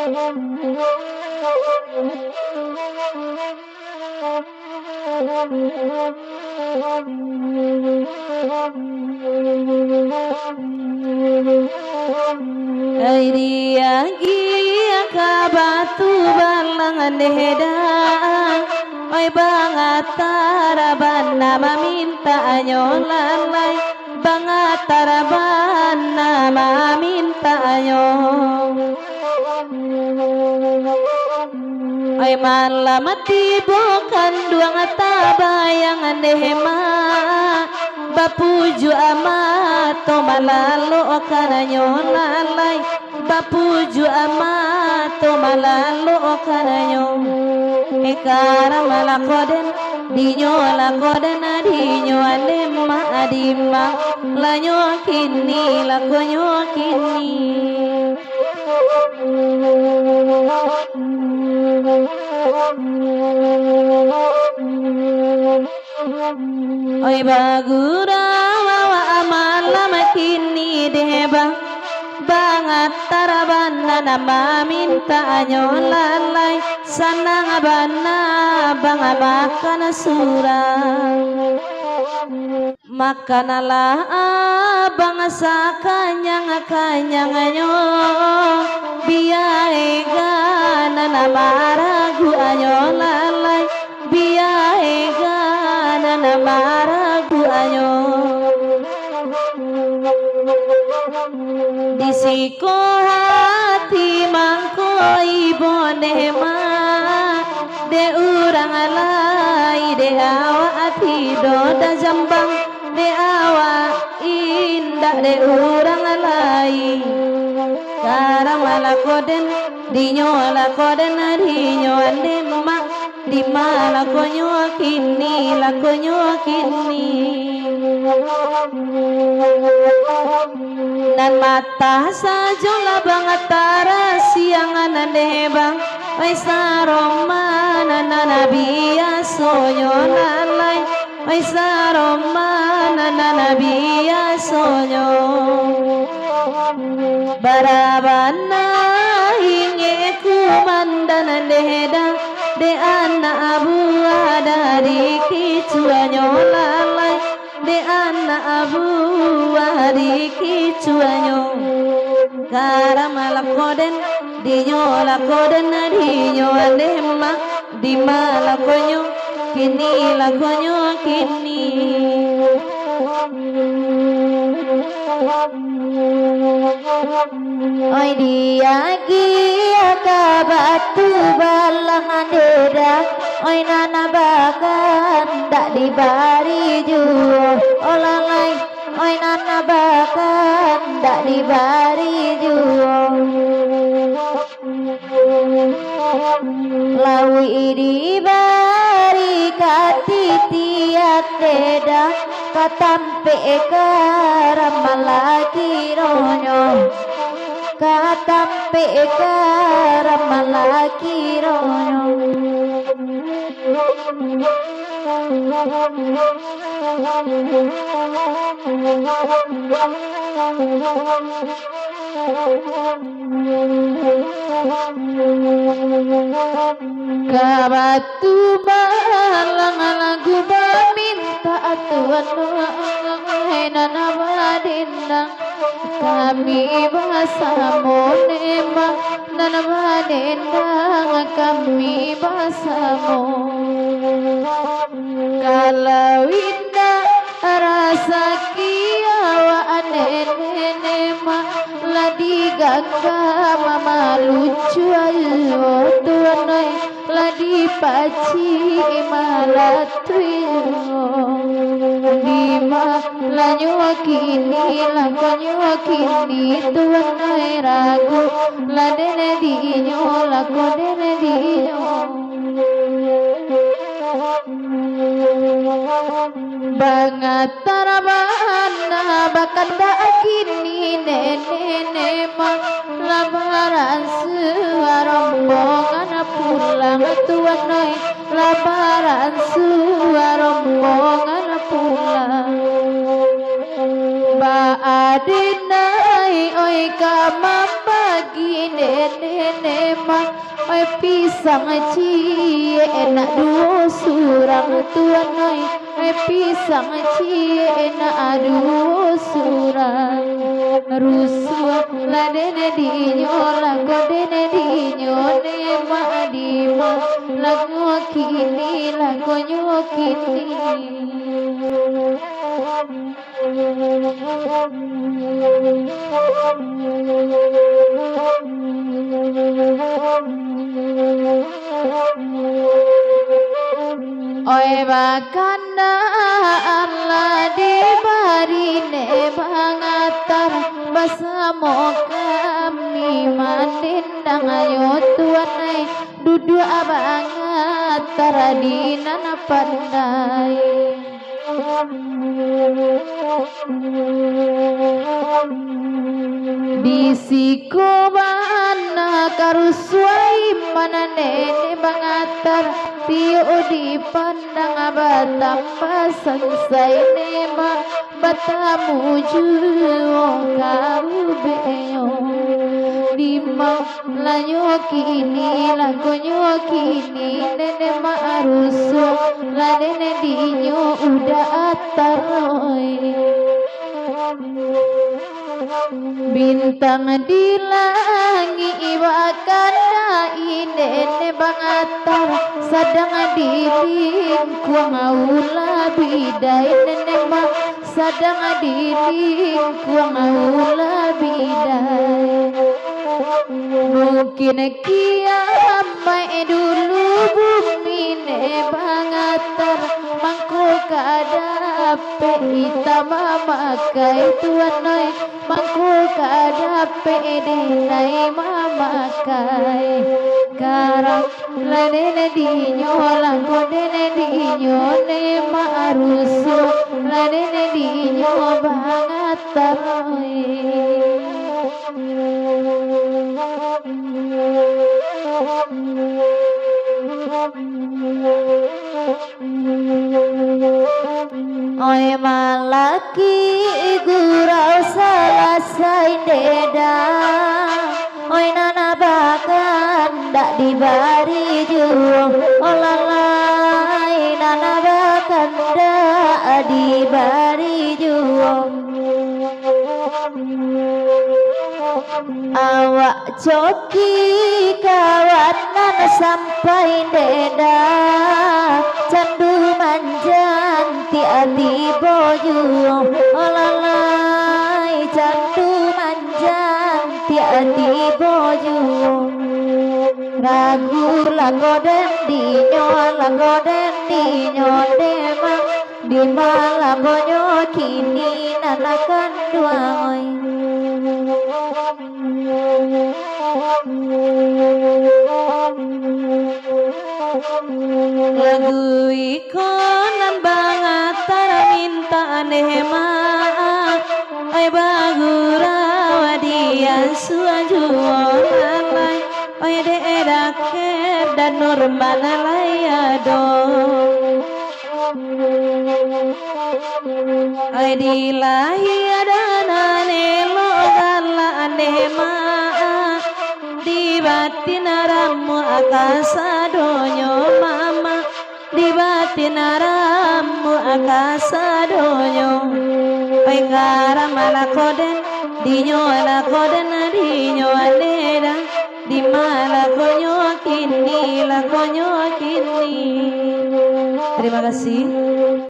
Ai dia gia ka batu balang dehedang oi bangatara banna maminta nyolalai bangatara banna maminta oi malam tibokan duang tabayangan dehema bapuju amato malalo kana nyolalai bapuju amato malalo kana nyo ekara malakoden dinyo lakoden dinyo alema adima lanyo kini lakonyo kini oi bagura wawa amalam kini deba bangat tarabana nama minta nyolalai sanang abana banga makan surang makanalah abang sakanyang nyo biaega nama ragu anyolalai biaega nama ragu anyo disiko hati mangko ibonema de urang alai de awa ati doda jambang de awa indah de urang alai karamala koden dinyo la koden dinyo andema di mala konyo kini la konyo kini nan mata sajola banget tara siangan debang oi saroma nana biaso nyolalai oi saroma nana biaso nyo barabana hinge kumandan dehedang de anak abu dari kicua nyolalai de anak abu dari kicua nyo karamala koden dinyo la koden dinyo alema di mala konyo kini la konyo kini oi dia gia ka batu balang deda oi nana bakan dak dibari juo olalai oi nana bakan dak dibari juo lawi dibari katitiat deda katampe karamalaki ronyo katampe karamalaki ronyo kabatu balang lagu minta atuan nana badindang kami bahasa monema nana badindang kami bahasa kalau indah rasa kiawa anenema ladi gangga mama lucu ayo tuanai ladi paci malatrio lima lanyo kini lakonyo kini tuanai ragu ladene dinyo lakodene dinyo bangat tarabana bakanda kini nene mak labaran suarombongan pulang tuanai labaran suarombongan pulang ba adinai oi kamam bagi nene nema oi pisang cie enak duo surang tuan oi pisang cie enak duo surang rusuh ladene dinyo lagodene dinyo nema adima lagu kini lagonyo kini Oe bakanda Allah di barine bangatar basamo kami mandindang ayo tuanai dudu abangatar di nana pandai Bisiko mana karuswai mana nene bangatar Tio di pandang abatam pasangsai nema batamu juo kau beyo Dima lanyo kini lagonyo kini nene maaruso la nene dinyo udah ataroi Bintang di langit wakanda inene bangatar sadang dilingkuang aula bidai nene ma sadang dilingkuang aula bidai mungkin kiamat dulu bumi ne bangatar mangko kadape hitam mamakai tuanai mangko kadape denai mamakai karang ladene dinyo langko dene dinyo ne marusu ladene dinyo bangatar Oi malaki gurau salasai deda Oi nana bakan dak dibari juang Olalai nana bakan dak dibari juang Awak coki kawanan sampai deda Candu manjan tiati boju Olalai candu manjan tiati boju Ragu lagoden dinyo demang Di malam bonyo kini nanakan duang Lagu ikonan bangatar minta nema Ay bagura wadian suajualalai Ay deedaker dan normal layadong Ay dilahi adanane lo gala nema Di batin aramu akasa donyo mama Di batin aramu akasa donyo Ay karama lakoden dinyo lakoden dinyo aleda Di malakonyo kini lakonyo kini Terima kasih